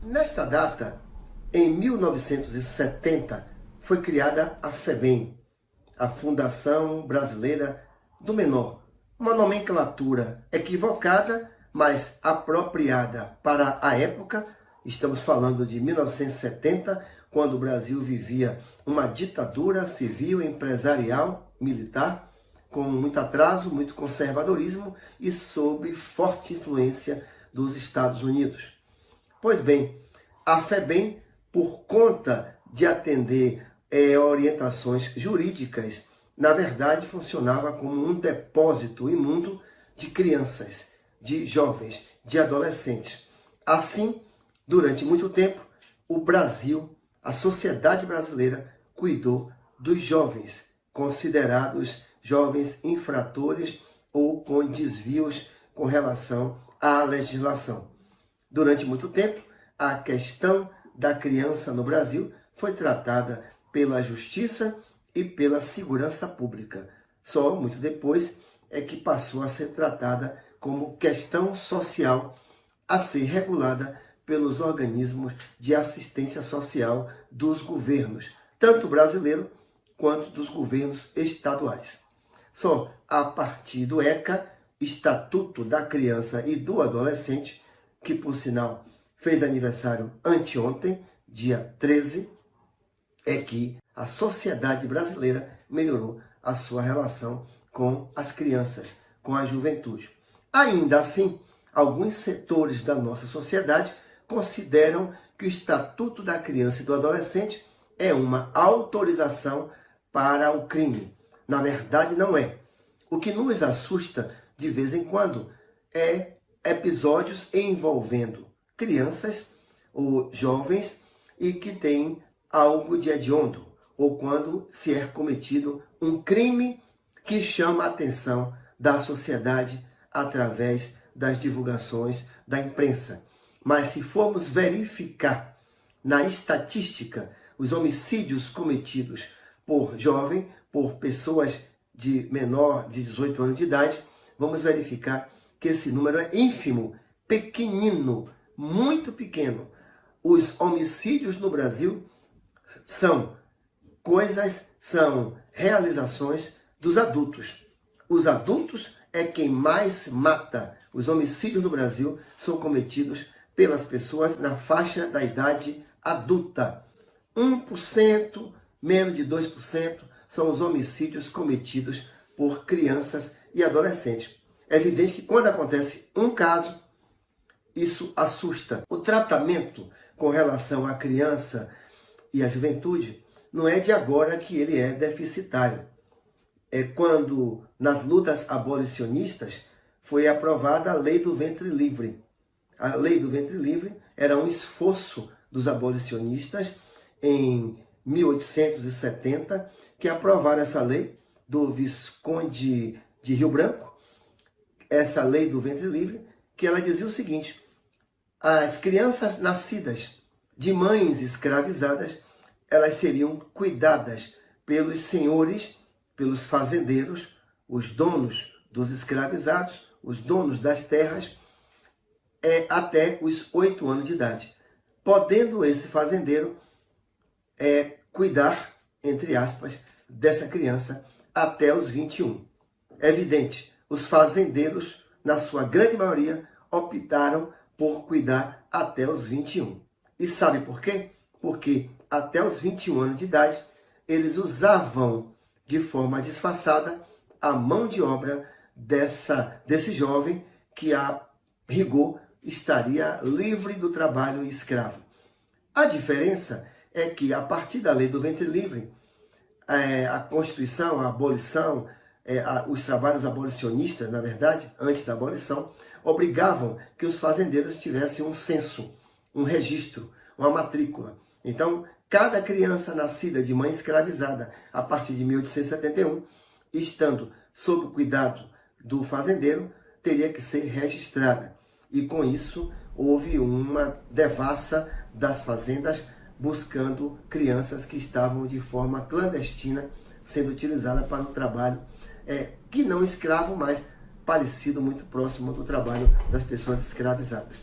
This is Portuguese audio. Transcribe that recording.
Nesta data, em 1970, foi criada a FEBEM, a Fundação Brasileira do Menor. Uma nomenclatura equivocada, mas apropriada para a época. Estamos falando de 1970, quando o Brasil vivia uma ditadura civil, empresarial, militar, com muito atraso, muito conservadorismo e sob forte influência dos Estados Unidos. Pois bem, a FEBEM, por conta de atender orientações jurídicas, na verdade funcionava como um depósito imundo de crianças, de jovens, de adolescentes. Assim, durante muito tempo, o Brasil, a sociedade brasileira, cuidou dos jovens, considerados jovens infratores ou com desvios com relação à legislação. Durante muito tempo, a questão da criança no Brasil foi tratada pela Justiça e pela Segurança Pública. Só muito depois é que passou a ser tratada como questão social a ser regulada pelos organismos de assistência social dos governos, tanto brasileiro quanto dos governos estaduais. Só a partir do ECA, Estatuto da Criança e do Adolescente, que por sinal fez aniversário anteontem, dia 13, é que a sociedade brasileira melhorou a sua relação com as crianças, com a juventude. Ainda assim, alguns setores da nossa sociedade consideram que o Estatuto da Criança e do Adolescente é uma autorização para o crime. Na verdade, não é. O que nos assusta de vez em quando é episódios envolvendo crianças ou jovens e que têm algo de hediondo, ou quando se é cometido um crime que chama a atenção da sociedade através das divulgações da imprensa. Mas se formos verificar na estatística os homicídios cometidos por jovem, por pessoas de menor de 18 anos de idade, vamos verificar que esse número é ínfimo, pequenino, muito pequeno. Os homicídios no Brasil são realizações dos adultos. Os adultos é quem mais mata. Os homicídios no Brasil são cometidos pelas pessoas na faixa da idade adulta. 1%, menos de 2%, são os homicídios cometidos por crianças e adolescentes. É evidente que quando acontece um caso, isso assusta. O tratamento com relação à criança e à juventude não é de agora que ele é deficitário. É quando, nas lutas abolicionistas, foi aprovada a Lei do Ventre Livre. A Lei do Ventre Livre era um esforço dos abolicionistas em 1870, que aprovaram essa lei do Visconde de Rio Branco, essa Lei do Ventre Livre, que ela dizia o seguinte: as crianças nascidas de mães escravizadas, elas seriam cuidadas pelos senhores, pelos fazendeiros, os donos dos escravizados, os donos das terras, até os 8 anos de idade. Podendo esse fazendeiro cuidar, entre aspas, dessa criança até os 21. É evidente, os fazendeiros, na sua grande maioria, optaram por cuidar até os 21. E sabe por quê? Porque até os 21 anos de idade, eles usavam de forma disfarçada a mão de obra desse jovem que, a rigor, estaria livre do trabalho escravo. A diferença é que, a partir da Lei do Ventre Livre, a Constituição, a abolição, os trabalhos abolicionistas, na verdade, antes da abolição, obrigavam que os fazendeiros tivessem um censo, um registro, uma matrícula. Então, cada criança nascida de mãe escravizada a partir de 1871, estando sob o cuidado do fazendeiro, teria que ser registrada. E com isso, houve uma devassa das fazendas buscando crianças que estavam de forma clandestina sendo utilizadas para o trabalho, que não escravo, mas parecido, muito próximo do trabalho das pessoas escravizadas.